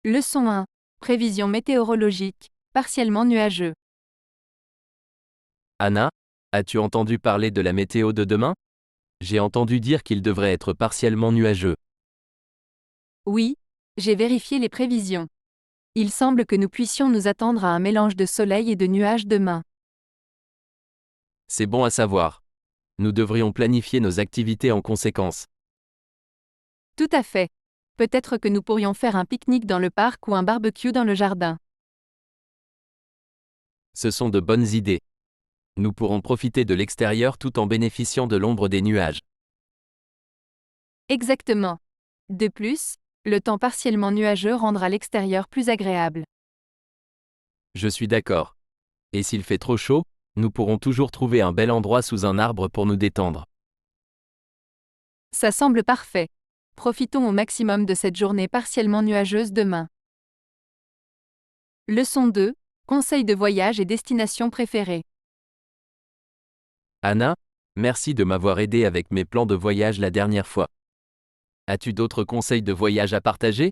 Leçon 1. Prévision météorologique, partiellement nuageux. Anna, as-tu entendu parler de la météo de demain? J'ai entendu dire qu'il devrait être partiellement nuageux. Oui, j'ai vérifié les prévisions. Il semble que nous puissions nous attendre à un mélange de soleil et de nuages demain. C'est bon à savoir. Nous devrions planifier nos activités en conséquence. Tout à fait. Peut-être que nous pourrions faire un pique-nique dans le parc ou un barbecue dans le jardin. Ce sont de bonnes idées. Nous pourrons profiter de l'extérieur tout en bénéficiant de l'ombre des nuages. Exactement. De plus, le temps partiellement nuageux rendra l'extérieur plus agréable. Je suis d'accord. Et s'il fait trop chaud, nous pourrons toujours trouver un bel endroit sous un arbre pour nous détendre. Ça semble parfait. Profitons au maximum de cette journée partiellement nuageuse demain. Leçon 2. Conseils de voyage et destination préférée. Anna, merci de m'avoir aidé avec mes plans de voyage la dernière fois. As-tu d'autres conseils de voyage à partager?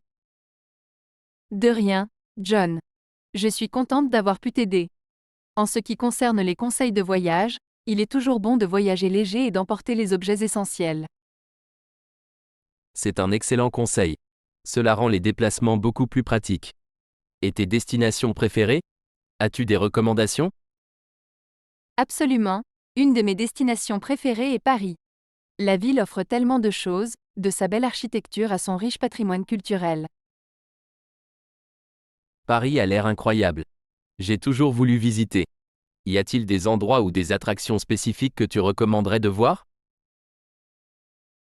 De rien, John. Je suis contente d'avoir pu t'aider. En ce qui concerne les conseils de voyage, il est toujours bon de voyager léger et d'emporter les objets essentiels. C'est un excellent conseil. Cela rend les déplacements beaucoup plus pratiques. Et tes destinations préférées? As-tu des recommandations? Absolument, une de mes destinations préférées est Paris. La ville offre tellement de choses, de sa belle architecture à son riche patrimoine culturel. Paris a l'air incroyable. J'ai toujours voulu visiter. Y a-t-il des endroits ou des attractions spécifiques que tu recommanderais de voir?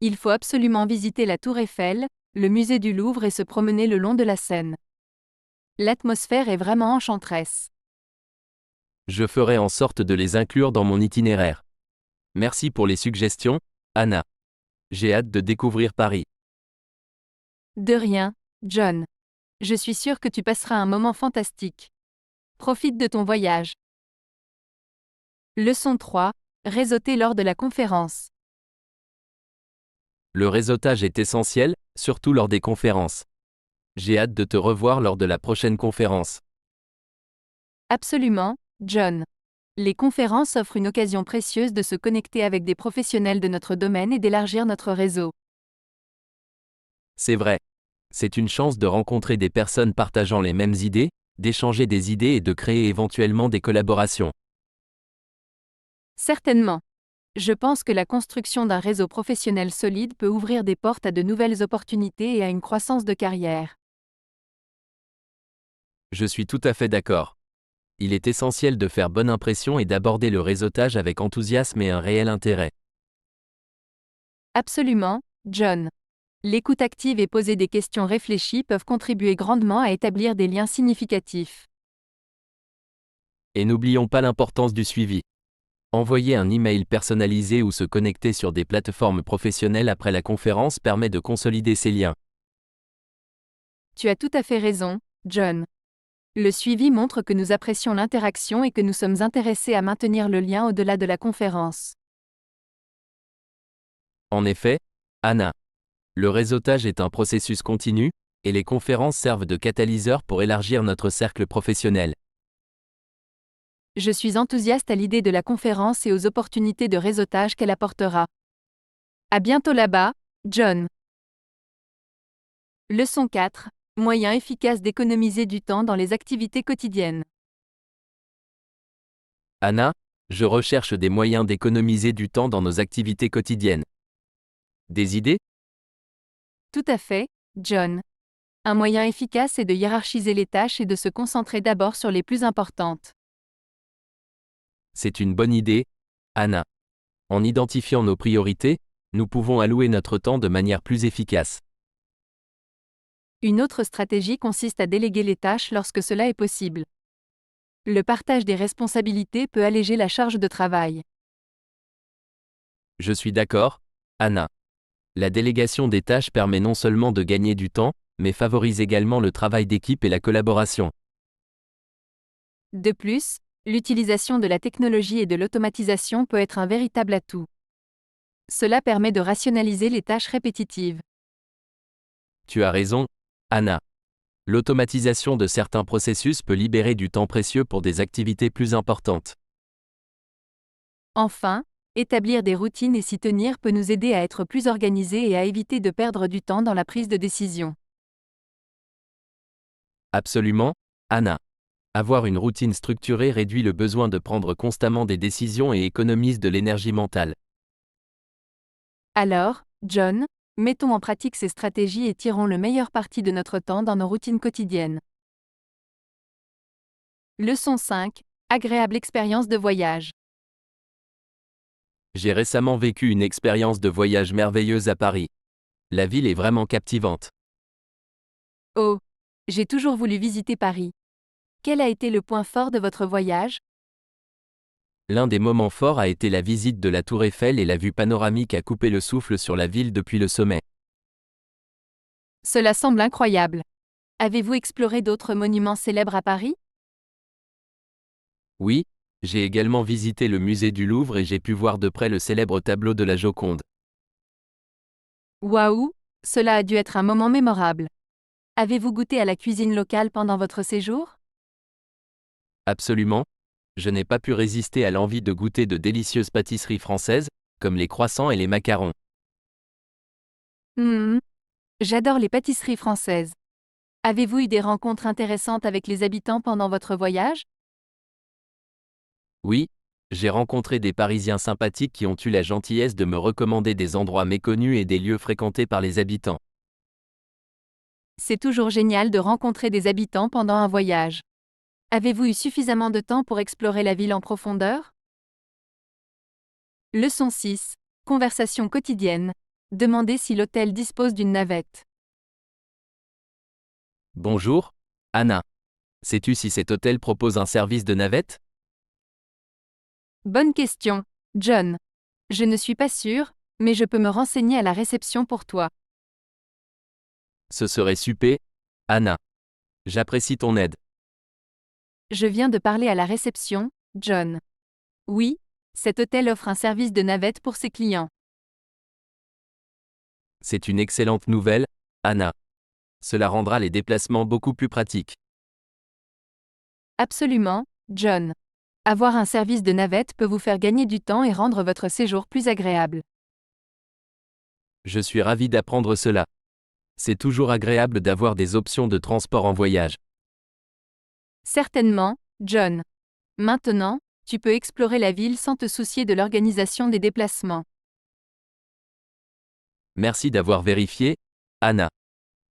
Il faut absolument visiter la Tour Eiffel, le musée du Louvre et se promener le long de la Seine. L'atmosphère est vraiment enchanteresse. Je ferai en sorte de les inclure dans mon itinéraire. Merci pour les suggestions, Anna. J'ai hâte de découvrir Paris. De rien, John. Je suis sûre que tu passeras un moment fantastique. Profite de ton voyage. Leçon 3. Réseauter lors de la conférence. Le réseautage est essentiel, surtout lors des conférences. J'ai hâte de te revoir lors de la prochaine conférence. Absolument, John. Les conférences offrent une occasion précieuse de se connecter avec des professionnels de notre domaine et d'élargir notre réseau. C'est vrai. C'est une chance de rencontrer des personnes partageant les mêmes idées, d'échanger des idées et de créer éventuellement des collaborations. Certainement. Je pense que la construction d'un réseau professionnel solide peut ouvrir des portes à de nouvelles opportunités et à une croissance de carrière. Je suis tout à fait d'accord. Il est essentiel de faire bonne impression et d'aborder le réseautage avec enthousiasme et un réel intérêt. Absolument, John. L'écoute active et poser des questions réfléchies peuvent contribuer grandement à établir des liens significatifs. Et n'oublions pas l'importance du suivi. Envoyer un email personnalisé ou se connecter sur des plateformes professionnelles après la conférence permet de consolider ces liens. Tu as tout à fait raison, John. Le suivi montre que nous apprécions l'interaction et que nous sommes intéressés à maintenir le lien au-delà de la conférence. En effet, Anna, le réseautage est un processus continu, et les conférences servent de catalyseur pour élargir notre cercle professionnel. Je suis enthousiaste à l'idée de la conférence et aux opportunités de réseautage qu'elle apportera. À bientôt là-bas, John. Leçon 4. Moyen efficace d'économiser du temps dans les activités quotidiennes. Anna, je recherche des moyens d'économiser du temps dans nos activités quotidiennes. Des idées? Tout à fait, John. Un moyen efficace est de hiérarchiser les tâches et de se concentrer d'abord sur les plus importantes. C'est une bonne idée, Anna. En identifiant nos priorités, nous pouvons allouer notre temps de manière plus efficace. Une autre stratégie consiste à déléguer les tâches lorsque cela est possible. Le partage des responsabilités peut alléger la charge de travail. Je suis d'accord, Anna. La délégation des tâches permet non seulement de gagner du temps, mais favorise également le travail d'équipe et la collaboration. De plus, l'utilisation de la technologie et de l'automatisation peut être un véritable atout. Cela permet de rationaliser les tâches répétitives. Tu as raison, Anna. L'automatisation de certains processus peut libérer du temps précieux pour des activités plus importantes. Enfin, établir des routines et s'y tenir peut nous aider à être plus organisés et à éviter de perdre du temps dans la prise de décision. Absolument, Anna. Avoir une routine structurée réduit le besoin de prendre constamment des décisions et économise de l'énergie mentale. Alors, John, mettons en pratique ces stratégies et tirons le meilleur parti de notre temps dans nos routines quotidiennes. Leçon 5. Agréable expérience de voyage. J'ai récemment vécu une expérience de voyage merveilleuse à Paris. La ville est vraiment captivante. Oh, j'ai toujours voulu visiter Paris. Quel a été le point fort de votre voyage? L'un des moments forts a été la visite de la Tour Eiffel et la vue panoramique a coupé le souffle sur la ville depuis le sommet. Cela semble incroyable. Avez-vous exploré d'autres monuments célèbres à Paris? Oui, j'ai également visité le musée du Louvre et j'ai pu voir de près le célèbre tableau de la Joconde. Waouh, cela a dû être un moment mémorable. Avez-vous goûté à la cuisine locale pendant votre séjour? Absolument. Je n'ai pas pu résister à l'envie de goûter de délicieuses pâtisseries françaises, comme les croissants et les macarons. Hmm, j'adore les pâtisseries françaises. Avez-vous eu des rencontres intéressantes avec les habitants pendant votre voyage? Oui, j'ai rencontré des Parisiens sympathiques qui ont eu la gentillesse de me recommander des endroits méconnus et des lieux fréquentés par les habitants. C'est toujours génial de rencontrer des habitants pendant un voyage. Avez-vous eu suffisamment de temps pour explorer la ville en profondeur? Leçon 6. Conversation quotidienne. Demandez si l'hôtel dispose d'une navette. Bonjour, Anna. Sais-tu si cet hôtel propose un service de navette? Bonne question, John. Je ne suis pas sûre, mais je peux me renseigner à la réception pour toi. Ce serait super, Anna. J'apprécie ton aide. Je viens de parler à la réception, John. Oui, cet hôtel offre un service de navette pour ses clients. C'est une excellente nouvelle, Anna. Cela rendra les déplacements beaucoup plus pratiques. Absolument, John. Avoir un service de navette peut vous faire gagner du temps et rendre votre séjour plus agréable. Je suis ravi d'apprendre cela. C'est toujours agréable d'avoir des options de transport en voyage. Certainement, John. Maintenant, tu peux explorer la ville sans te soucier de l'organisation des déplacements. Merci d'avoir vérifié, Anna.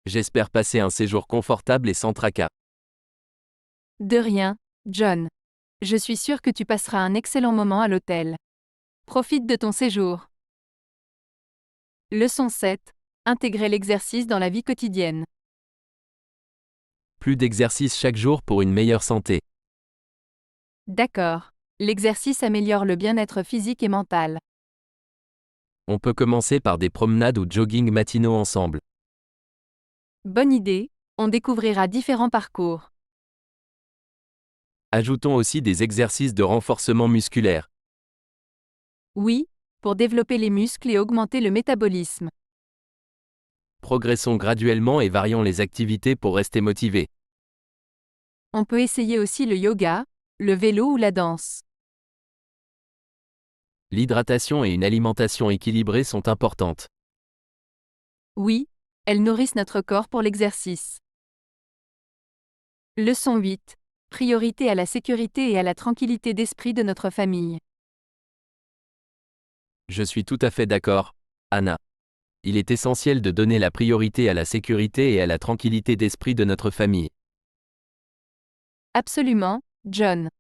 J'espère passer un séjour confortable et sans tracas. De rien, John. Je suis sûre que tu passeras un excellent moment à l'hôtel. Profite de ton séjour. Leçon 7. Intégrer l'exercice dans la vie quotidienne. Plus d'exercice chaque jour pour une meilleure santé. D'accord. L'exercice améliore le bien-être physique et mental. On peut commencer par des promenades ou jogging matinaux ensemble. Bonne idée, on découvrira différents parcours. Ajoutons aussi des exercices de renforcement musculaire. Oui, pour développer les muscles et augmenter le métabolisme. Progressons graduellement et varions les activités pour rester motivés. On peut essayer aussi le yoga, le vélo ou la danse. L'hydratation et une alimentation équilibrée sont importantes. Oui, elles nourrissent notre corps pour l'exercice. Leçon 8. Priorité à la sécurité et à la tranquillité d'esprit de notre famille. Je suis tout à fait d'accord, Anna. Il est essentiel de donner la priorité à la sécurité et à la tranquillité d'esprit de notre famille. Absolument, John.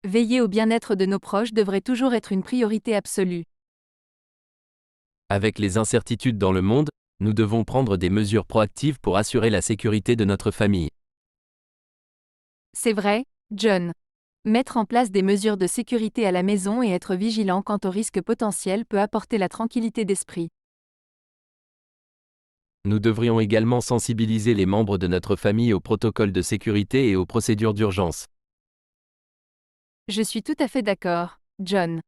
Veiller au bien-être de nos proches devrait toujours être une priorité absolue. Avec les incertitudes dans le monde, nous devons prendre des mesures proactives pour assurer la sécurité de notre famille. C'est vrai, John. Mettre en place des mesures de sécurité à la maison et être vigilant quant aux risques potentiels peut apporter la tranquillité d'esprit. Nous devrions également sensibiliser les membres de notre famille aux protocoles de sécurité et aux procédures d'urgence. Je suis tout à fait d'accord, John.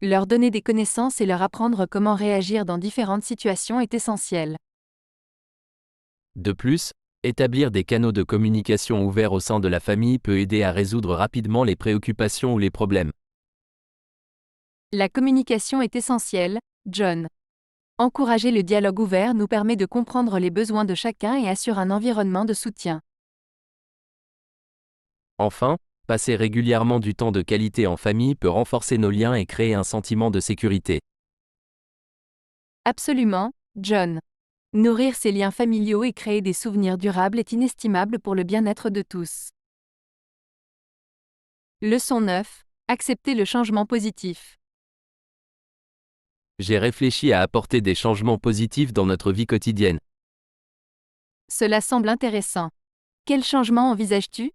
Leur donner des connaissances et leur apprendre comment réagir dans différentes situations est essentiel. De plus, Établir des canaux de communication ouverts au sein de la famille peut aider à résoudre rapidement les préoccupations ou les problèmes. La communication est essentielle, John. Encourager le dialogue ouvert nous permet de comprendre les besoins de chacun et assure un environnement de soutien. Enfin, passer régulièrement du temps de qualité en famille peut renforcer nos liens et créer un sentiment de sécurité. Absolument, John. Nourrir ces liens familiaux et créer des souvenirs durables est inestimable pour le bien-être de tous. Leçon 9. Accepter le changement positif. J'ai réfléchi à apporter des changements positifs dans notre vie quotidienne. Cela semble intéressant. Quel changement envisages-tu?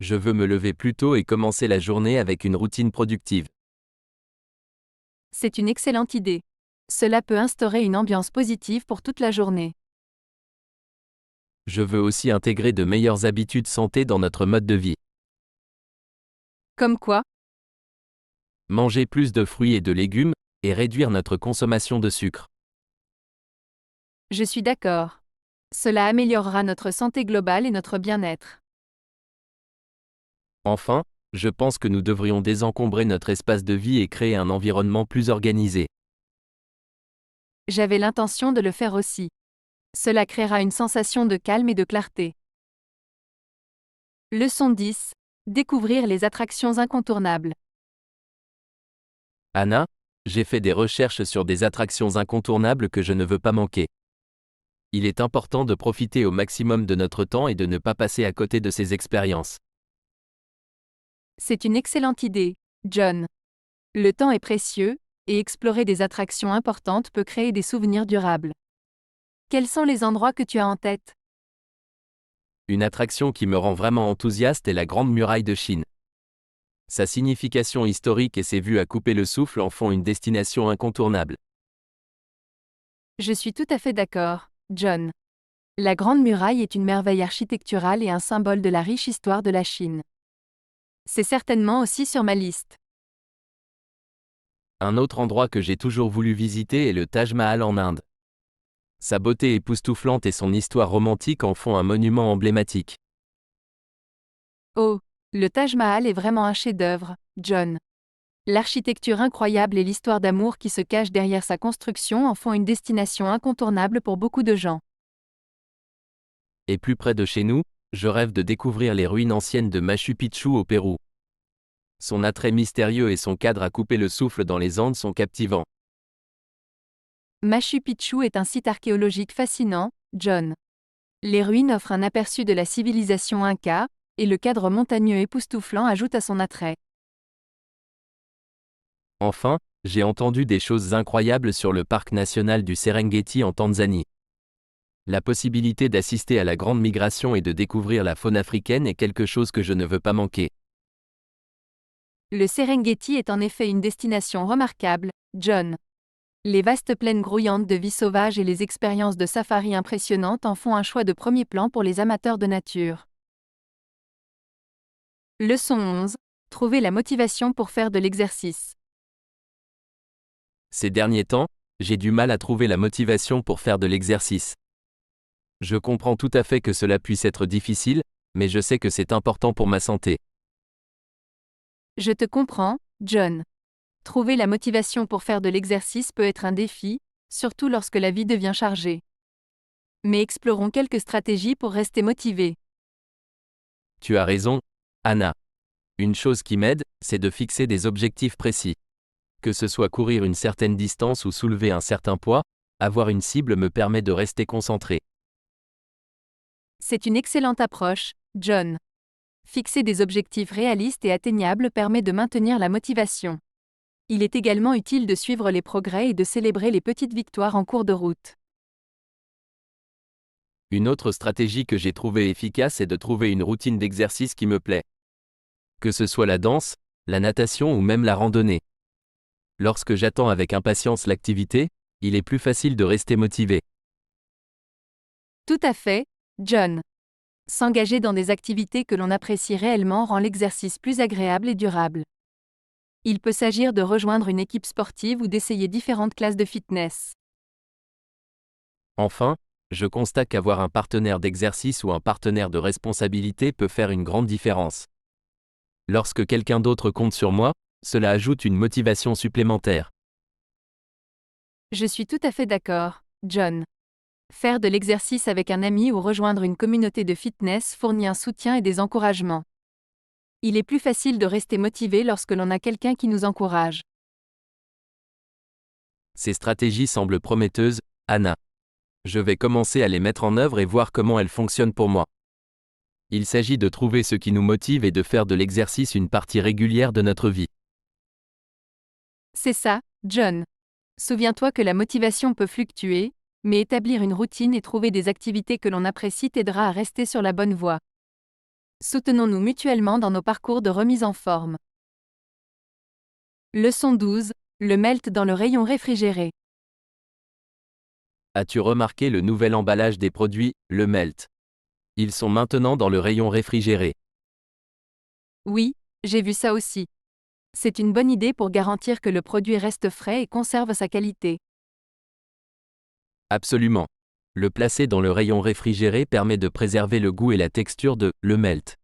Je veux me lever plus tôt et commencer la journée avec une routine productive. C'est une excellente idée. Cela peut instaurer une ambiance positive pour toute la journée. Je veux aussi intégrer de meilleures habitudes santé dans notre mode de vie. Comme quoi? Manger plus de fruits et de légumes, et réduire notre consommation de sucre. Je suis d'accord. Cela améliorera notre santé globale et notre bien-être. Enfin, je pense que nous devrions désencombrer notre espace de vie et créer un environnement plus organisé. J'avais l'intention de le faire aussi. Cela créera une sensation de calme et de clarté. Leçon 10. Découvrir les attractions incontournables. Anna, j'ai fait des recherches sur des attractions incontournables que je ne veux pas manquer. Il est important de profiter au maximum de notre temps et de ne pas passer à côté de ces expériences. C'est une excellente idée, John. Le temps est précieux, et explorer des attractions importantes peut créer des souvenirs durables. Quels sont les endroits que tu as en tête? Une attraction qui me rend vraiment enthousiaste est la Grande Muraille de Chine. Sa signification historique et ses vues à couper le souffle en font une destination incontournable. Je suis tout à fait d'accord, John. La Grande Muraille est une merveille architecturale et un symbole de la riche histoire de la Chine. C'est certainement aussi sur ma liste. Un autre endroit que j'ai toujours voulu visiter est le Taj Mahal en Inde. Sa beauté époustouflante et son histoire romantique en font un monument emblématique. Oh, le Taj Mahal est vraiment un chef-d'œuvre, John. L'architecture incroyable et l'histoire d'amour qui se cache derrière sa construction en font une destination incontournable pour beaucoup de gens. Et plus près de chez nous, je rêve de découvrir les ruines anciennes de Machu Picchu au Pérou. Son attrait mystérieux et son cadre à couper le souffle dans les Andes sont captivants. Machu Picchu est un site archéologique fascinant, John. Les ruines offrent un aperçu de la civilisation inca, et le cadre montagneux époustouflant ajoute à son attrait. Enfin, j'ai entendu des choses incroyables sur le parc national du Serengeti en Tanzanie. La possibilité d'assister à la grande migration et de découvrir la faune africaine est quelque chose que je ne veux pas manquer. Le Serengeti est en effet une destination remarquable, John. Les vastes plaines grouillantes de vie sauvage et les expériences de safari impressionnantes en font un choix de premier plan pour les amateurs de nature. Leçon 11. Trouver la motivation pour faire de l'exercice. Ces derniers temps, j'ai du mal à trouver la motivation pour faire de l'exercice. Je comprends tout à fait que cela puisse être difficile, mais je sais que c'est important pour ma santé. Je te comprends, John. Trouver la motivation pour faire de l'exercice peut être un défi, surtout lorsque la vie devient chargée. Mais explorons quelques stratégies pour rester motivé. Tu as raison, Anna. Une chose qui m'aide, c'est de fixer des objectifs précis. Que ce soit courir une certaine distance ou soulever un certain poids, avoir une cible me permet de rester concentré. C'est une excellente approche, John. Fixer des objectifs réalistes et atteignables permet de maintenir la motivation. Il est également utile de suivre les progrès et de célébrer les petites victoires en cours de route. Une autre stratégie que j'ai trouvée efficace est de trouver une routine d'exercice qui me plaît. Que ce soit la danse, la natation ou même la randonnée. Lorsque j'attends avec impatience l'activité, il est plus facile de rester motivé. Tout à fait, John. S'engager dans des activités que l'on apprécie réellement rend l'exercice plus agréable et durable. Il peut s'agir de rejoindre une équipe sportive ou d'essayer différentes classes de fitness. Enfin, Je constate qu'avoir un partenaire d'exercice ou un partenaire de responsabilité peut faire une grande différence. Lorsque quelqu'un d'autre compte sur moi, cela ajoute une motivation supplémentaire. Je suis tout à fait d'accord, John. Faire de l'exercice avec un ami ou rejoindre une communauté de fitness fournit un soutien et des encouragements. Il est plus facile de rester motivé lorsque l'on a quelqu'un qui nous encourage. Ces stratégies semblent prometteuses, Anna. Je vais commencer à les mettre en œuvre et voir comment elles fonctionnent pour moi. Il s'agit de trouver ce qui nous motive et de faire de l'exercice une partie régulière de notre vie. C'est ça, John. Souviens-toi que la motivation peut fluctuer, mais établir une routine et trouver des activités que l'on apprécie t'aidera à rester sur la bonne voie. Soutenons-nous mutuellement dans nos parcours de remise en forme. Leçon 12. Le melt dans le rayon réfrigéré. As-tu remarqué le nouvel emballage des produits, le Melt? Ils sont maintenant dans le rayon réfrigéré. Oui, j'ai vu ça aussi. C'est une bonne idée pour garantir que le produit reste frais et conserve sa qualité. Absolument. Le placer dans le rayon réfrigéré permet de préserver le goût et la texture de le Melt.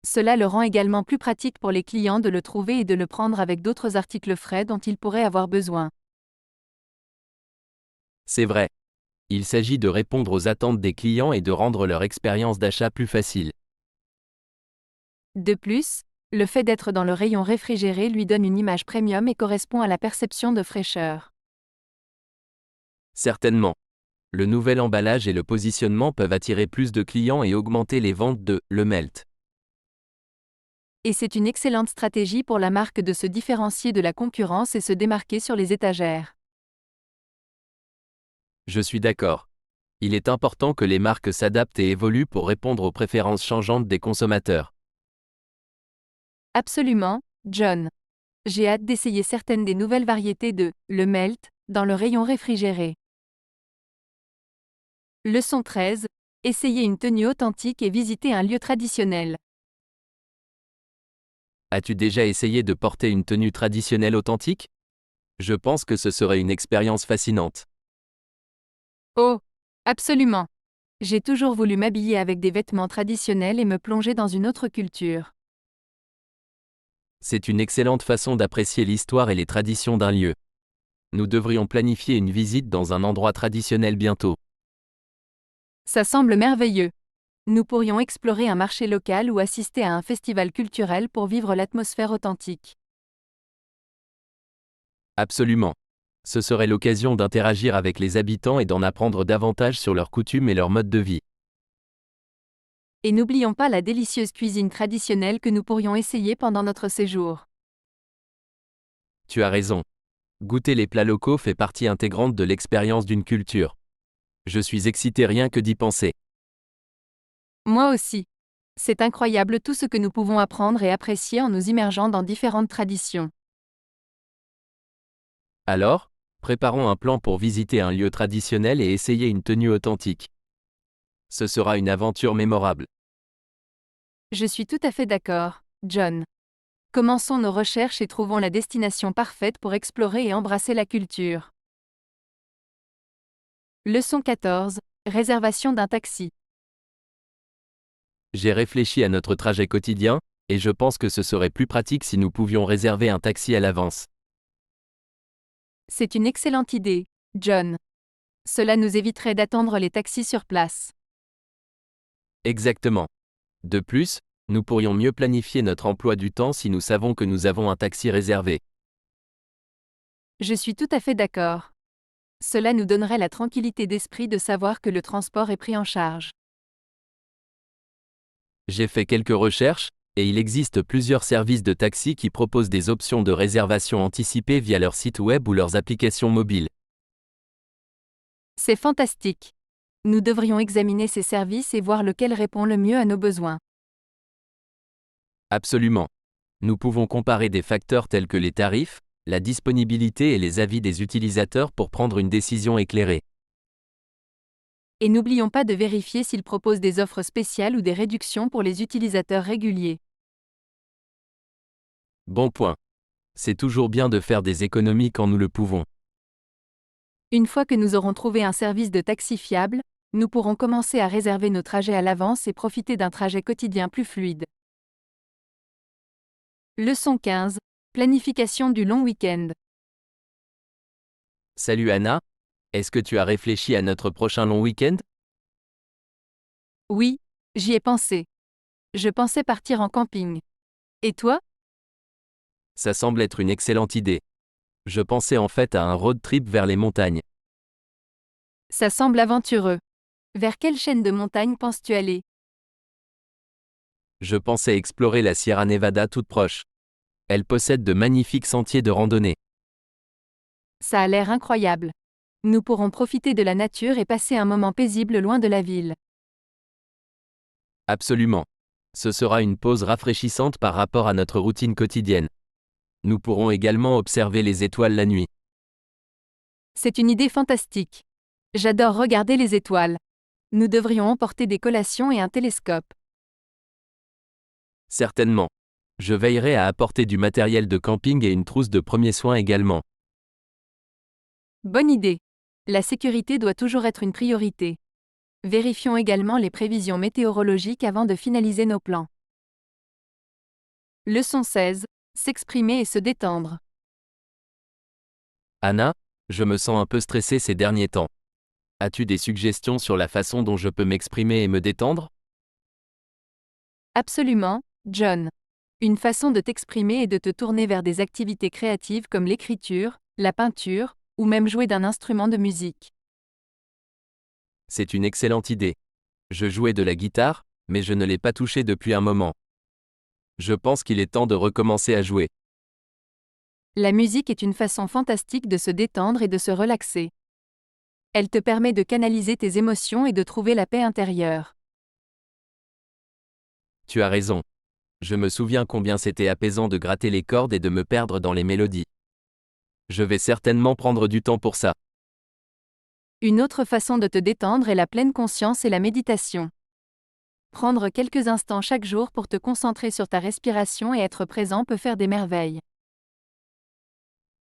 Cela le rend également plus pratique pour les clients de le trouver et de le prendre avec d'autres articles frais dont ils pourraient avoir besoin. C'est vrai. Il s'agit de répondre aux attentes des clients et de rendre leur expérience d'achat plus facile. De plus, le fait d'être dans le rayon réfrigéré lui donne une image premium et correspond à la perception de fraîcheur. Certainement. Le nouvel emballage et le positionnement peuvent attirer plus de clients et augmenter les ventes de le Melt. Et c'est une excellente stratégie pour la marque de se différencier de la concurrence et se démarquer sur les étagères. Je suis d'accord. Il est important que les marques s'adaptent et évoluent pour répondre aux préférences changeantes des consommateurs. Absolument, John. J'ai hâte d'essayer certaines des nouvelles variétés de le melt dans le rayon réfrigéré. Leçon 13. Essayez une tenue authentique et visitez un lieu traditionnel. As-tu déjà essayé de porter une tenue traditionnelle authentique? Je pense que ce serait une expérience fascinante. Oh, absolument. J'ai toujours voulu m'habiller avec des vêtements traditionnels et me plonger dans une autre culture. C'est une excellente façon d'apprécier l'histoire et les traditions d'un lieu. Nous devrions planifier une visite dans un endroit traditionnel bientôt. Ça semble merveilleux. Nous pourrions explorer un marché local ou assister à un festival culturel pour vivre l'atmosphère authentique. Absolument. Ce serait l'occasion d'interagir avec les habitants et d'en apprendre davantage sur leurs coutumes et leur mode de vie. Et n'oublions pas la délicieuse cuisine traditionnelle que nous pourrions essayer pendant notre séjour. Tu as raison. Goûter les plats locaux fait partie intégrante de l'expérience d'une culture. Je suis excité rien que d'y penser. Moi aussi. C'est incroyable tout ce que nous pouvons apprendre et apprécier en nous immergeant dans différentes traditions. Alors, préparons un plan pour visiter un lieu traditionnel et essayer une tenue authentique. Ce sera une aventure mémorable. Je suis tout à fait d'accord, John. Commençons nos recherches et trouvons la destination parfaite pour explorer et embrasser la culture. Leçon 14. Réservation d'un taxi. J'ai réfléchi à notre trajet quotidien, et je pense que ce serait plus pratique si nous pouvions réserver un taxi à l'avance. C'est une excellente idée, John. Cela nous éviterait d'attendre les taxis sur place. Exactement. De plus, nous pourrions mieux planifier notre emploi du temps si nous savons que nous avons un taxi réservé. Je suis tout à fait d'accord. Cela nous donnerait la tranquillité d'esprit de savoir que le transport est pris en charge. J'ai fait quelques recherches, et il existe plusieurs services de taxi qui proposent des options de réservation anticipée via leur site web ou leurs applications mobiles. C'est fantastique. Nous devrions examiner ces services et voir lequel répond le mieux à nos besoins. Absolument. Nous pouvons comparer des facteurs tels que les tarifs, la disponibilité et les avis des utilisateurs pour prendre une décision éclairée. Et n'oublions pas de vérifier s'ils proposent des offres spéciales ou des réductions pour les utilisateurs réguliers. Bon point. C'est toujours bien de faire des économies quand nous le pouvons. Une fois que nous aurons trouvé un service de taxi fiable, nous pourrons commencer à réserver nos trajets à l'avance et profiter d'un trajet quotidien plus fluide. Leçon 15. Planification du long week-end. Salut Anna, est-ce que tu as réfléchi à notre prochain long week-end? Oui, j'y ai pensé. Je pensais partir en camping. Et toi? Ça semble être une excellente idée. Je pensais en fait à un road trip vers les montagnes. Ça semble aventureux. Vers quelle chaîne de montagnes penses-tu aller? Je pensais explorer la Sierra Nevada toute proche. Elle possède de magnifiques sentiers de randonnée. Ça a l'air incroyable. Nous pourrons profiter de la nature et passer un moment paisible loin de la ville. Absolument. Ce sera une pause rafraîchissante par rapport à notre routine quotidienne. Nous pourrons également observer les étoiles la nuit. C'est une idée fantastique. J'adore regarder les étoiles. Nous devrions emporter des collations et un télescope. Certainement. Je veillerai à apporter du matériel de camping et une trousse de premiers soins également. Bonne idée. La sécurité doit toujours être une priorité. Vérifions également les prévisions météorologiques avant de finaliser nos plans. Leçon 16. S'exprimer et se détendre. Anna, je me sens un peu stressé ces derniers temps. As-tu des suggestions sur la façon dont je peux m'exprimer et me détendre? Absolument, John. Une façon de t'exprimer est de te tourner vers des activités créatives comme l'écriture, la peinture, ou même jouer d'un instrument de musique. C'est une excellente idée. Je jouais de la guitare, mais je ne l'ai pas touché depuis un moment. Je pense qu'il est temps de recommencer à jouer. La musique est une façon fantastique de se détendre et de se relaxer. Elle te permet de canaliser tes émotions et de trouver la paix intérieure. Tu as raison. Je me souviens combien c'était apaisant de gratter les cordes et de me perdre dans les mélodies. Je vais certainement prendre du temps pour ça. Une autre façon de te détendre est la pleine conscience et la méditation. Prendre quelques instants chaque jour pour te concentrer sur ta respiration et être présent peut faire des merveilles.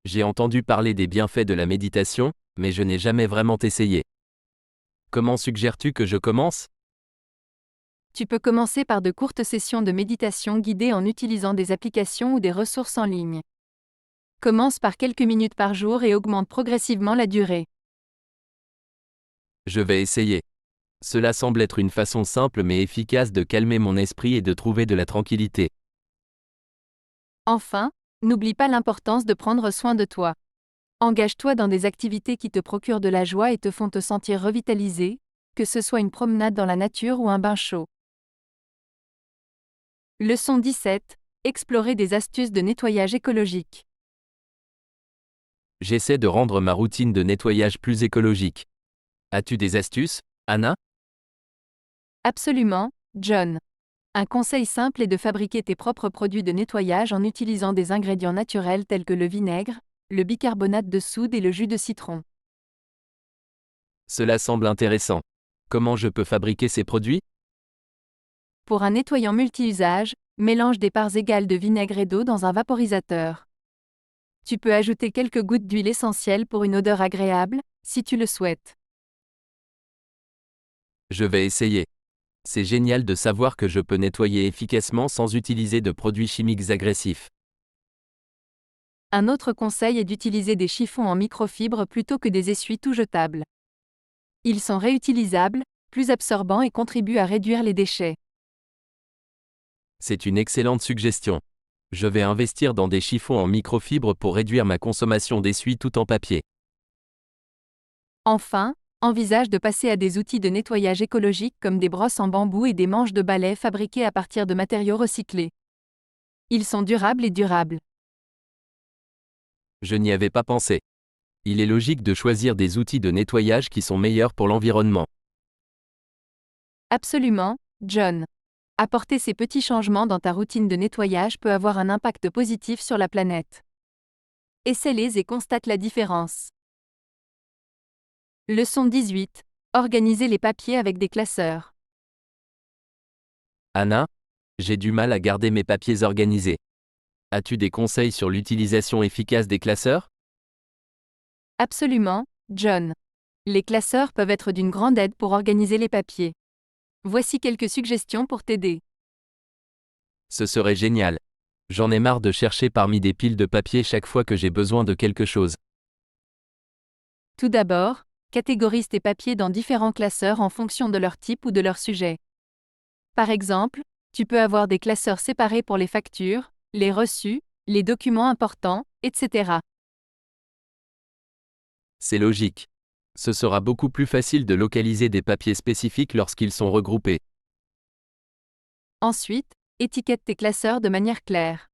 J'ai entendu parler des bienfaits de la méditation, mais je n'ai jamais vraiment essayé. Comment suggères-tu que je commence? Tu peux commencer par de courtes sessions de méditation guidée en utilisant des applications ou des ressources en ligne. Commence par quelques minutes par jour et augmente progressivement la durée. Je vais essayer. Cela semble être une façon simple mais efficace de calmer mon esprit et de trouver de la tranquillité. Enfin, n'oublie pas l'importance de prendre soin de toi. Engage-toi dans des activités qui te procurent de la joie et te font te sentir revitalisé, que ce soit une promenade dans la nature ou un bain chaud. Leçon 17. Explorer des astuces de nettoyage écologique. J'essaie de rendre ma routine de nettoyage plus écologique. As-tu des astuces, Anna? Absolument, John. Un conseil simple est de fabriquer tes propres produits de nettoyage en utilisant des ingrédients naturels tels que le vinaigre, le bicarbonate de soude et le jus de citron. Cela semble intéressant. Comment je peux fabriquer ces produits? Pour un nettoyant multi-usage, mélange des parts égales de vinaigre et d'eau dans un vaporisateur. Tu peux ajouter quelques gouttes d'huile essentielle pour une odeur agréable, si tu le souhaites. Je vais essayer. C'est génial de savoir que je peux nettoyer efficacement sans utiliser de produits chimiques agressifs. Un autre conseil est d'utiliser des chiffons en microfibre plutôt que des essuies tout jetables. Ils sont réutilisables, plus absorbants et contribuent à réduire les déchets. C'est une excellente suggestion. Je vais investir dans des chiffons en microfibre pour réduire ma consommation d'essuie tout en papier. Enfin, envisage de passer à des outils de nettoyage écologiques comme des brosses en bambou et des manches de balai fabriquées à partir de matériaux recyclés. Ils sont durables et durables. Je n'y avais pas pensé. Il est logique de choisir des outils de nettoyage qui sont meilleurs pour l'environnement. Absolument, John. Apporter ces petits changements dans ta routine de nettoyage peut avoir un impact positif sur la planète. Essaie-les et constate la différence. Leçon 18. Organiser les papiers avec des classeurs. Anna, j'ai du mal à garder mes papiers organisés. As-tu des conseils sur l'utilisation efficace des classeurs? Absolument, John. Les classeurs peuvent être d'une grande aide pour organiser les papiers. Voici quelques suggestions pour t'aider. Ce serait génial. J'en ai marre de chercher parmi des piles de papier chaque fois que j'ai besoin de quelque chose. Tout d'abord, catégorise tes papiers dans différents classeurs en fonction de leur type ou de leur sujet. Par exemple, tu peux avoir des classeurs séparés pour les factures, les reçus, les documents importants, etc. C'est logique. Ce sera beaucoup plus facile de localiser des papiers spécifiques lorsqu'ils sont regroupés. Ensuite, étiquette tes classeurs de manière claire.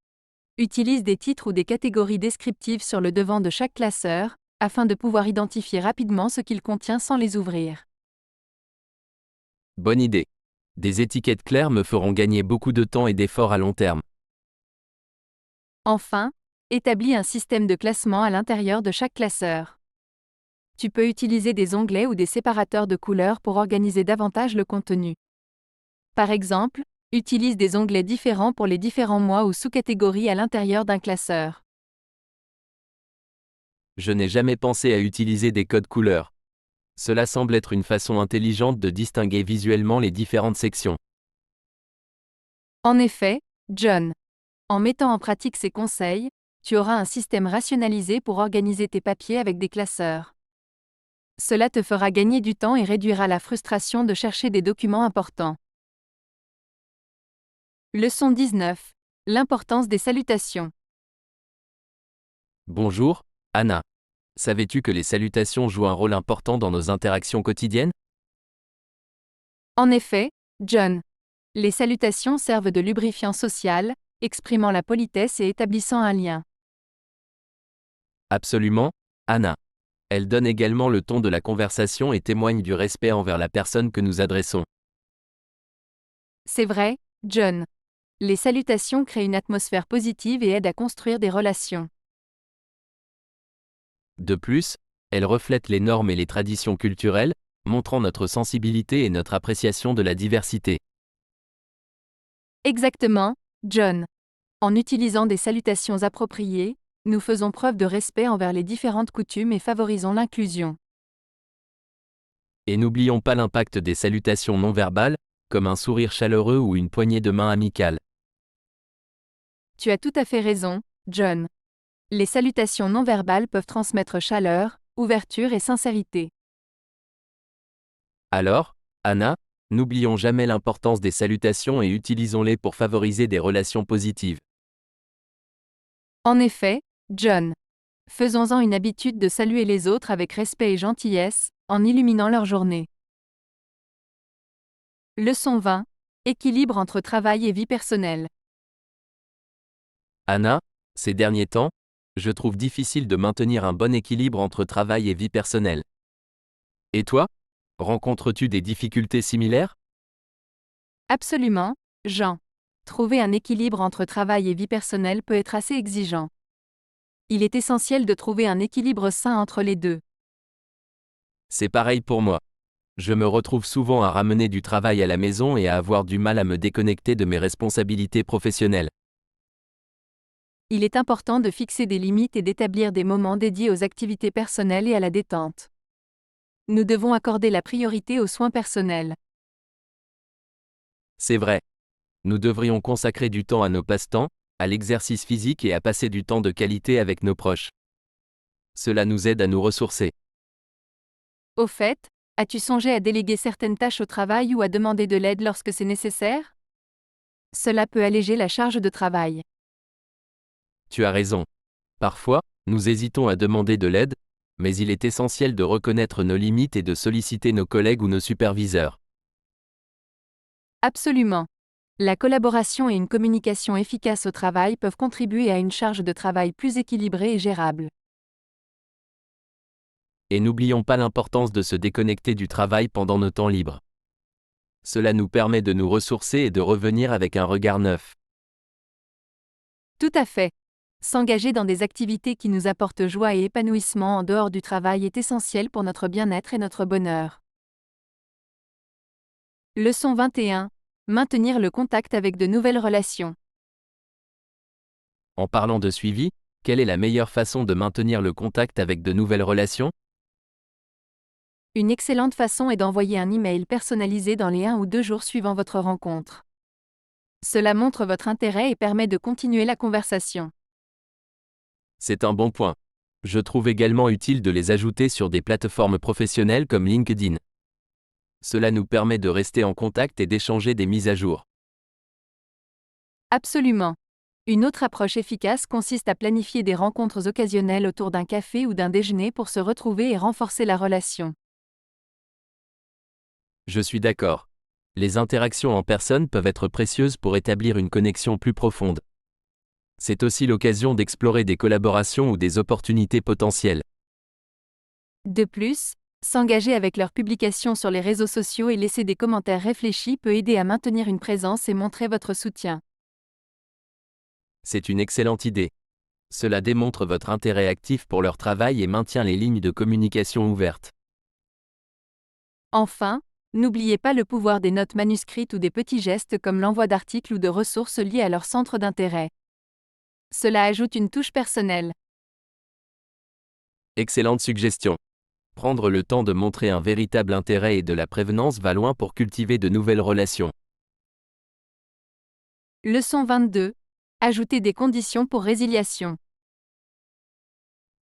Utilise des titres ou des catégories descriptives sur le devant de chaque classeur, afin de pouvoir identifier rapidement ce qu'il contient sans les ouvrir. Bonne idée. Des étiquettes claires me feront gagner beaucoup de temps et d'efforts à long terme. Enfin, établis un système de classement à l'intérieur de chaque classeur. Tu peux utiliser des onglets ou des séparateurs de couleurs pour organiser davantage le contenu. Par exemple, utilise des onglets différents pour les différents mois ou sous-catégories à l'intérieur d'un classeur. Je n'ai jamais pensé à utiliser des codes couleurs. Cela semble être une façon intelligente de distinguer visuellement les différentes sections. En effet, John. En mettant en pratique ces conseils, tu auras un système rationalisé pour organiser tes papiers avec des classeurs. Cela te fera gagner du temps et réduira la frustration de chercher des documents importants. Leçon 19. L'importance des salutations. Bonjour, Anna. Savais-tu que les salutations jouent un rôle important dans nos interactions quotidiennes? En effet, John. Les salutations servent de lubrifiant social, exprimant la politesse et établissant un lien. Absolument, Anna. Elles donnent également le ton de la conversation et témoignent du respect envers la personne que nous adressons. C'est vrai, John. Les salutations créent une atmosphère positive et aident à construire des relations. De plus, elles reflètent les normes et les traditions culturelles, montrant notre sensibilité et notre appréciation de la diversité. Exactement, John. En utilisant des salutations appropriées, nous faisons preuve de respect envers les différentes coutumes et favorisons l'inclusion. Et n'oublions pas l'impact des salutations non verbales, comme un sourire chaleureux ou une poignée de main amicale. Tu as tout à fait raison, John. Les salutations non verbales peuvent transmettre chaleur, ouverture et sincérité. Alors, Anna, n'oublions jamais l'importance des salutations et utilisons-les pour favoriser des relations positives. En effet, John. Faisons-en une habitude de saluer les autres avec respect et gentillesse, en illuminant leur journée. Leçon 20. Équilibre entre travail et vie personnelle. Anna, ces derniers temps, je trouve difficile de maintenir un bon équilibre entre travail et vie personnelle. Et toi, rencontres-tu des difficultés similaires? Absolument, Jean. Trouver un équilibre entre travail et vie personnelle peut être assez exigeant. Il est essentiel de trouver un équilibre sain entre les deux. C'est pareil pour moi. Je me retrouve souvent à ramener du travail à la maison et à avoir du mal à me déconnecter de mes responsabilités professionnelles. Il est important de fixer des limites et d'établir des moments dédiés aux activités personnelles et à la détente. Nous devons accorder la priorité aux soins personnels. C'est vrai. Nous devrions consacrer du temps à nos passe-temps, à l'exercice physique et à passer du temps de qualité avec nos proches. Cela nous aide à nous ressourcer. Au fait, as-tu songé à déléguer certaines tâches au travail ou à demander de l'aide lorsque c'est nécessaire? Cela peut alléger la charge de travail. Tu as raison. Parfois, nous hésitons à demander de l'aide, mais il est essentiel de reconnaître nos limites et de solliciter nos collègues ou nos superviseurs. Absolument. La collaboration et une communication efficace au travail peuvent contribuer à une charge de travail plus équilibrée et gérable. Et n'oublions pas l'importance de se déconnecter du travail pendant nos temps libres. Cela nous permet de nous ressourcer et de revenir avec un regard neuf. Tout à fait. S'engager dans des activités qui nous apportent joie et épanouissement en dehors du travail est essentiel pour notre bien-être et notre bonheur. Leçon 21. Maintenir le contact avec de nouvelles relations. En parlant de suivi, quelle est la meilleure façon de maintenir le contact avec de nouvelles relations? Une excellente façon est d'envoyer un email personnalisé dans les 1 ou 2 jours suivant votre rencontre. Cela montre votre intérêt et permet de continuer la conversation. C'est un bon point. Je trouve également utile de les ajouter sur des plateformes professionnelles comme LinkedIn. Cela nous permet de rester en contact et d'échanger des mises à jour. Absolument. Une autre approche efficace consiste à planifier des rencontres occasionnelles autour d'un café ou d'un déjeuner pour se retrouver et renforcer la relation. Je suis d'accord. Les interactions en personne peuvent être précieuses pour établir une connexion plus profonde. C'est aussi l'occasion d'explorer des collaborations ou des opportunités potentielles. De plus, s'engager avec leurs publications sur les réseaux sociaux et laisser des commentaires réfléchis peut aider à maintenir une présence et montrer votre soutien. C'est une excellente idée. Cela démontre votre intérêt actif pour leur travail et maintient les lignes de communication ouvertes. Enfin, n'oubliez pas le pouvoir des notes manuscrites ou des petits gestes comme l'envoi d'articles ou de ressources liées à leur centre d'intérêt. Cela ajoute une touche personnelle. Excellente suggestion. Prendre le temps de montrer un véritable intérêt et de la prévenance va loin pour cultiver de nouvelles relations. Leçon 22. Ajouter des conditions pour résiliation.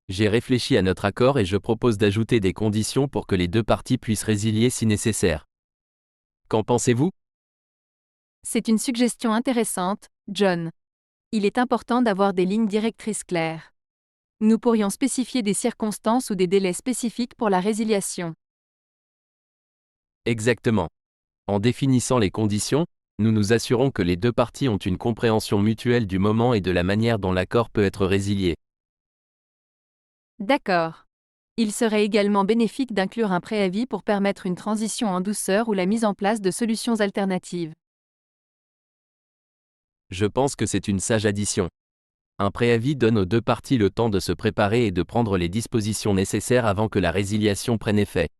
J'ai réfléchi à notre accord et je propose d'ajouter des conditions pour que les deux parties puissent résilier si nécessaire. Qu'en pensez-vous ? C'est une suggestion intéressante, John. Il est important d'avoir des lignes directrices claires. Nous pourrions spécifier des circonstances ou des délais spécifiques pour la résiliation. Exactement. En définissant les conditions, nous nous assurons que les deux parties ont une compréhension mutuelle du moment et de la manière dont l'accord peut être résilié. D'accord. Il serait également bénéfique d'inclure un préavis pour permettre une transition en douceur ou la mise en place de solutions alternatives. Je pense que c'est une sage addition. Un préavis donne aux deux parties le temps de se préparer et de prendre les dispositions nécessaires avant que la résiliation prenne effet.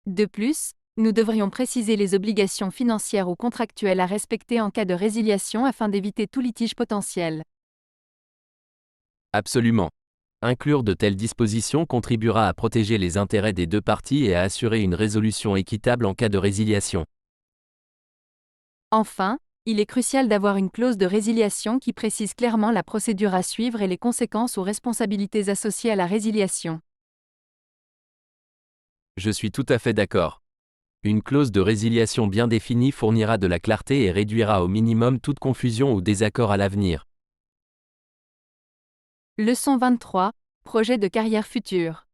De plus, nous devrions préciser les obligations financières ou contractuelles à respecter en cas de résiliation afin d'éviter tout litige potentiel. Absolument. Inclure de telles dispositions contribuera à protéger les intérêts des deux parties et à assurer une résolution équitable en cas de résiliation. Enfin, il est crucial d'avoir une clause de résiliation qui précise clairement la procédure à suivre et les conséquences ou responsabilités associées à la résiliation. Je suis tout à fait d'accord. Une clause de résiliation bien définie fournira de la clarté et réduira au minimum toute confusion ou désaccord à l'avenir. Leçon 23. Projet de carrière future.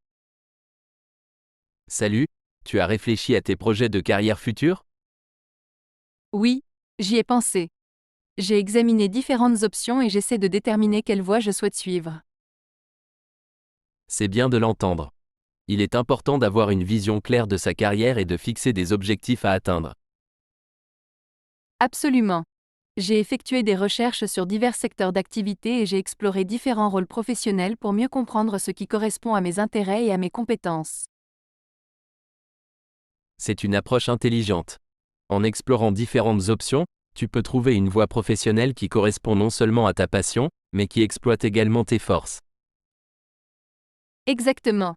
Salut, tu as réfléchi à tes projets de carrière future ? Oui, j'y ai pensé. J'ai examiné différentes options et j'essaie de déterminer quelle voie je souhaite suivre. C'est bien de l'entendre. Il est important d'avoir une vision claire de sa carrière et de fixer des objectifs à atteindre. Absolument. J'ai effectué des recherches sur divers secteurs d'activité et j'ai exploré différents rôles professionnels pour mieux comprendre ce qui correspond à mes intérêts et à mes compétences. C'est une approche intelligente. En explorant différentes options, tu peux trouver une voie professionnelle qui correspond non seulement à ta passion, mais qui exploite également tes forces. Exactement.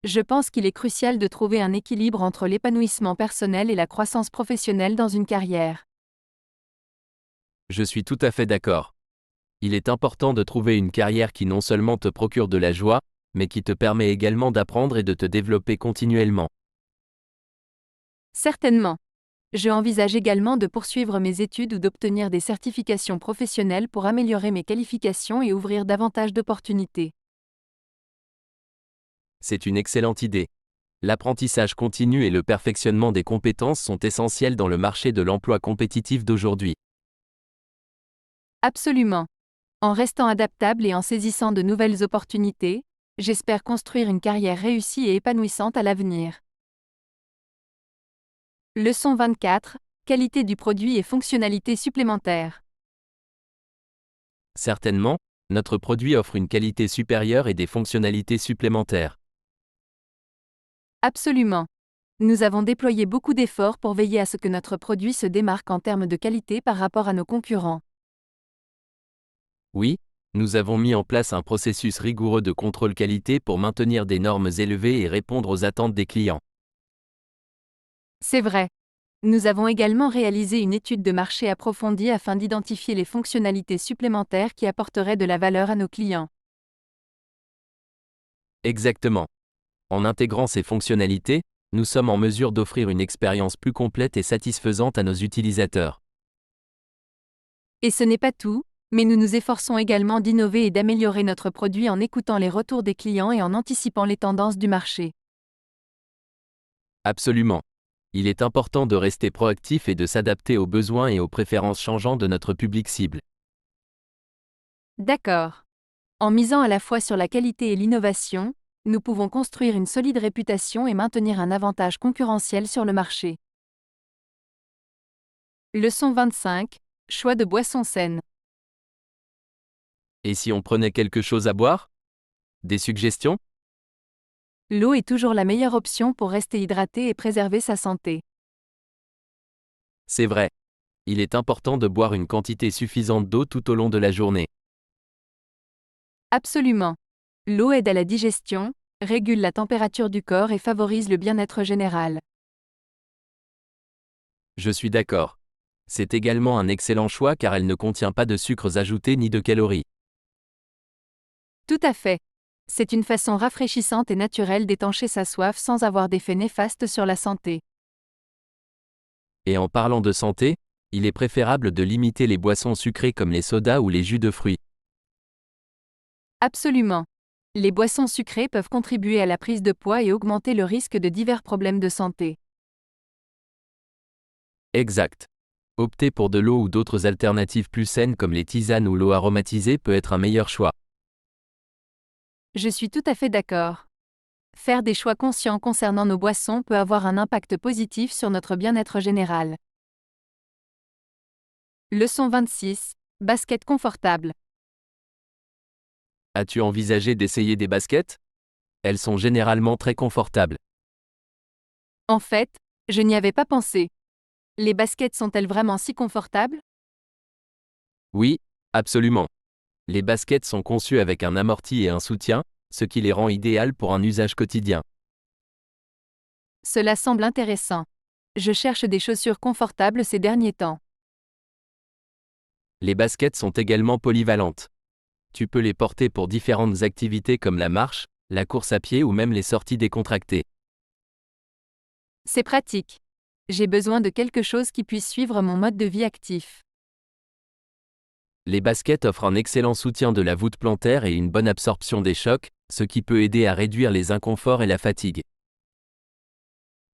Je pense qu'il est crucial de trouver un équilibre entre l'épanouissement personnel et la croissance professionnelle dans une carrière. Je suis tout à fait d'accord. Il est important de trouver une carrière qui non seulement te procure de la joie, mais qui te permet également d'apprendre et de te développer continuellement. Certainement. Je envisage également de poursuivre mes études ou d'obtenir des certifications professionnelles pour améliorer mes qualifications et ouvrir davantage d'opportunités. C'est une excellente idée. L'apprentissage continu et le perfectionnement des compétences sont essentiels dans le marché de l'emploi compétitif d'aujourd'hui. Absolument. En restant adaptable et en saisissant de nouvelles opportunités, j'espère construire une carrière réussie et épanouissante à l'avenir. Leçon 24. Qualité du produit et fonctionnalités supplémentaires. Certainement, notre produit offre une qualité supérieure et des fonctionnalités supplémentaires. Absolument. Nous avons déployé beaucoup d'efforts pour veiller à ce que notre produit se démarque en termes de qualité par rapport à nos concurrents. Oui, Nous avons mis en place un processus rigoureux de contrôle qualité pour maintenir des normes élevées et répondre aux attentes des clients. C'est vrai. Nous avons également réalisé une étude de marché approfondie afin d'identifier les fonctionnalités supplémentaires qui apporteraient de la valeur à nos clients. Exactement. En intégrant ces fonctionnalités, nous sommes en mesure d'offrir une expérience plus complète et satisfaisante à nos utilisateurs. Et ce n'est pas tout, mais nous nous efforçons également d'innover et d'améliorer notre produit en écoutant les retours des clients et en anticipant les tendances du marché. Absolument. Il est important de rester proactif et de s'adapter aux besoins et aux préférences changeantes de notre public cible. D'accord. En misant à la fois sur la qualité et l'innovation, nous pouvons construire une solide réputation et maintenir un avantage concurrentiel sur le marché. Leçon 25. Choix de boissons saines. Et si on prenait quelque chose à boire? Des suggestions? L'eau est toujours la meilleure option pour rester hydraté et préserver sa santé. C'est vrai. Il est important de boire une quantité suffisante d'eau tout au long de la journée. Absolument. L'eau aide à la digestion, régule la température du corps et favorise le bien-être général. Je suis d'accord. C'est également un excellent choix car elle ne contient pas de sucres ajoutés ni de calories. Tout à fait. C'est une façon rafraîchissante et naturelle d'étancher sa soif sans avoir d'effet néfaste sur la santé. Et en parlant de santé, il est préférable de limiter les boissons sucrées comme les sodas ou les jus de fruits. Absolument. Les boissons sucrées peuvent contribuer à la prise de poids et augmenter le risque de divers problèmes de santé. Exact. Opter pour de l'eau ou d'autres alternatives plus saines comme les tisanes ou l'eau aromatisée peut être un meilleur choix. Je suis tout à fait d'accord. Faire des choix conscients concernant nos boissons peut avoir un impact positif sur notre bien-être général. Leçon 26. Basket confortable. As-tu envisagé d'essayer des baskets? Elles sont généralement très confortables. En fait, je n'y avais pas pensé. Les baskets sont-elles vraiment si confortables? Oui, absolument. Les baskets sont conçues avec un amorti et un soutien, ce qui les rend idéales pour un usage quotidien. Cela semble intéressant. Je cherche des chaussures confortables ces derniers temps. Les baskets sont également polyvalentes. Tu peux les porter pour différentes activités comme la marche, la course à pied ou même les sorties décontractées. C'est pratique. J'ai besoin de quelque chose qui puisse suivre mon mode de vie actif. Les baskets offrent un excellent soutien de la voûte plantaire et une bonne absorption des chocs, ce qui peut aider à réduire les inconforts et la fatigue.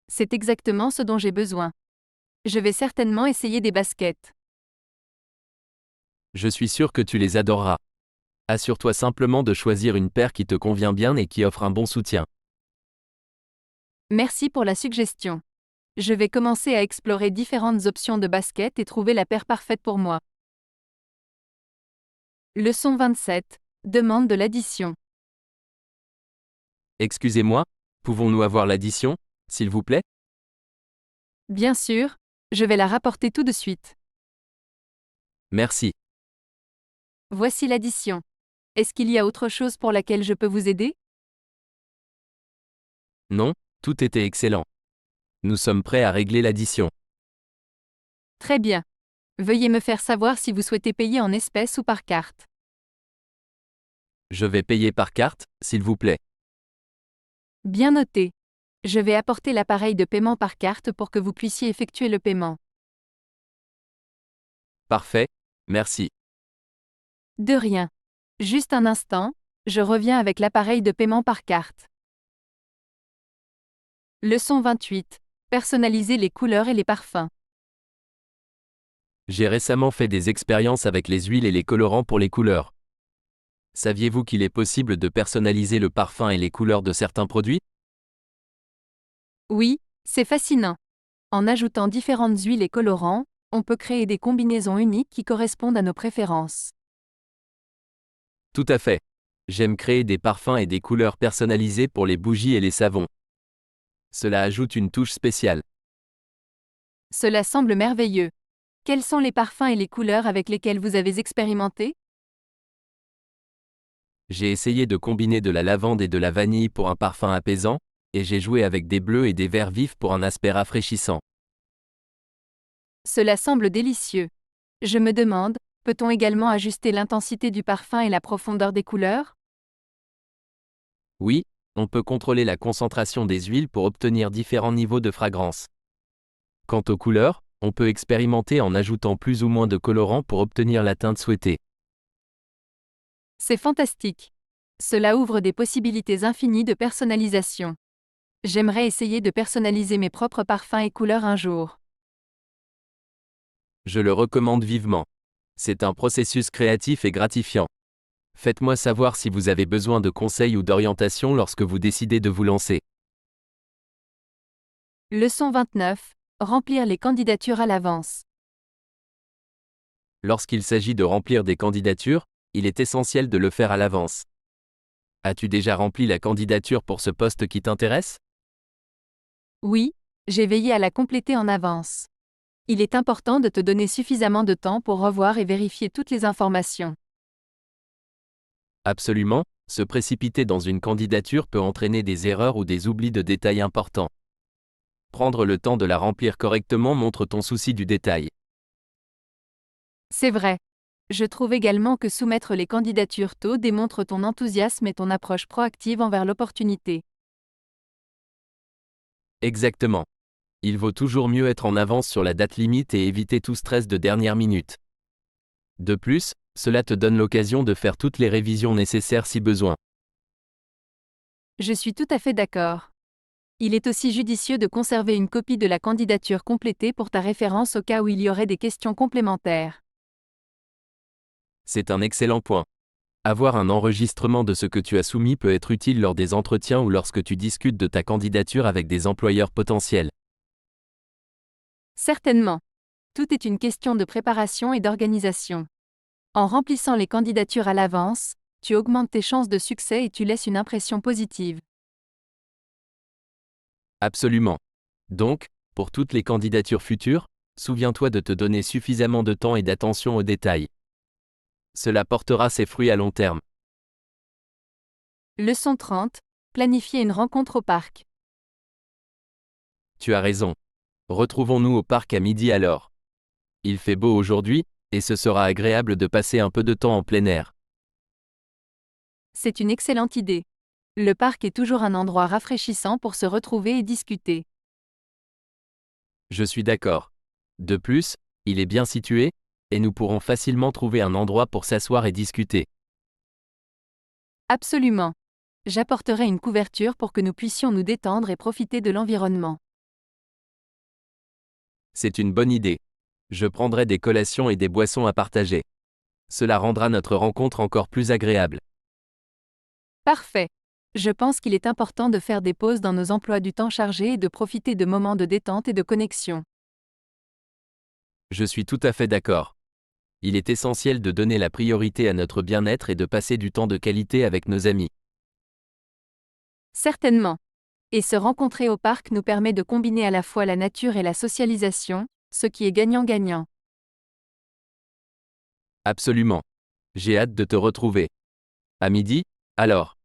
C'est exactement ce dont j'ai besoin. Je vais certainement essayer des baskets. Je suis sûr que tu les adoreras. Assure-toi simplement de choisir une paire qui te convient bien et qui offre un bon soutien. Merci pour la suggestion. Je vais commencer à explorer différentes options de baskets et trouver la paire parfaite pour moi. Leçon 27. Demande de l'addition. Excusez-moi, pouvons-nous avoir l'addition, s'il vous plaît? Bien sûr, je vais la rapporter tout de suite. Merci. Voici l'addition. Est-ce qu'il y a autre chose pour laquelle je peux vous aider? Non, tout était excellent. Nous sommes prêts à régler l'addition. Très bien. Veuillez me faire savoir si vous souhaitez payer en espèces ou par carte. Je vais payer par carte, s'il vous plaît. Bien noté. Je vais apporter l'appareil de paiement par carte pour que vous puissiez effectuer le paiement. Parfait, merci. De rien. Juste un instant, je reviens avec l'appareil de paiement par carte. Leçon 28. Personnaliser les couleurs et les parfums. J'ai récemment fait des expériences avec les huiles et les colorants pour les couleurs. Saviez-vous qu'il est possible de personnaliser le parfum et les couleurs de certains produits? Oui, c'est fascinant. En ajoutant différentes huiles et colorants, on peut créer des combinaisons uniques qui correspondent à nos préférences. Tout à fait. J'aime créer des parfums et des couleurs personnalisées pour les bougies et les savons. Cela ajoute une touche spéciale. Cela semble merveilleux. Quels sont les parfums et les couleurs avec lesquels vous avez expérimenté? J'ai essayé de combiner de la lavande et de la vanille pour un parfum apaisant, et j'ai joué avec des bleus et des verts vifs pour un aspect rafraîchissant. Cela semble délicieux. Je me demande, peut-on également ajuster l'intensité du parfum et la profondeur des couleurs? Oui, on peut contrôler la concentration des huiles pour obtenir différents niveaux de fragrance. Quant aux couleurs, on peut expérimenter en ajoutant plus ou moins de colorants pour obtenir la teinte souhaitée. C'est fantastique. Cela ouvre des possibilités infinies de personnalisation. J'aimerais essayer de personnaliser mes propres parfums et couleurs un jour. Je le recommande vivement. C'est un processus créatif et gratifiant. Faites-moi savoir si vous avez besoin de conseils ou d'orientation lorsque vous décidez de vous lancer. Leçon 29. Remplir les candidatures à l'avance. Lorsqu'il s'agit de remplir des candidatures, il est essentiel de le faire à l'avance. As-tu déjà rempli la candidature pour ce poste qui t'intéresse? Oui, j'ai veillé à la compléter en avance. Il est important de te donner suffisamment de temps pour revoir et vérifier toutes les informations. Absolument, se précipiter dans une candidature peut entraîner des erreurs ou des oublis de détails importants. Prendre le temps de la remplir correctement montre ton souci du détail. C'est vrai. Je trouve également que soumettre les candidatures tôt démontre ton enthousiasme et ton approche proactive envers l'opportunité. Exactement. Il vaut toujours mieux être en avance sur la date limite et éviter tout stress de dernière minute. De plus, cela te donne l'occasion de faire toutes les révisions nécessaires si besoin. Je suis tout à fait d'accord. Il est aussi judicieux de conserver une copie de la candidature complétée pour ta référence au cas où il y aurait des questions complémentaires. C'est un excellent point. Avoir un enregistrement de ce que tu as soumis peut être utile lors des entretiens ou lorsque tu discutes de ta candidature avec des employeurs potentiels. Certainement. Tout est une question de préparation et d'organisation. En remplissant les candidatures à l'avance, tu augmentes tes chances de succès et tu laisses une impression positive. Absolument. Donc, pour toutes les candidatures futures, souviens-toi de te donner suffisamment de temps et d'attention aux détails. Cela portera ses fruits à long terme. Leçon 30. Planifier une rencontre au parc. Tu as raison. Retrouvons-nous au parc à midi alors. Il fait beau aujourd'hui, et ce sera agréable de passer un peu de temps en plein air. C'est une excellente idée. Le parc est toujours un endroit rafraîchissant pour se retrouver et discuter. Je suis d'accord. De plus, il est bien situé, et nous pourrons facilement trouver un endroit pour s'asseoir et discuter. Absolument. J'apporterai une couverture pour que nous puissions nous détendre et profiter de l'environnement. C'est une bonne idée. Je prendrai des collations et des boissons à partager. Cela rendra notre rencontre encore plus agréable. Parfait. Je pense qu'il est important de faire des pauses dans nos emplois du temps chargés et de profiter de moments de détente et de connexion. Je suis tout à fait d'accord. Il est essentiel de donner la priorité à notre bien-être et de passer du temps de qualité avec nos amis. Certainement. Et se rencontrer au parc nous permet de combiner à la fois la nature et la socialisation, ce qui est gagnant-gagnant. Absolument. J'ai hâte de te retrouver. À midi, alors.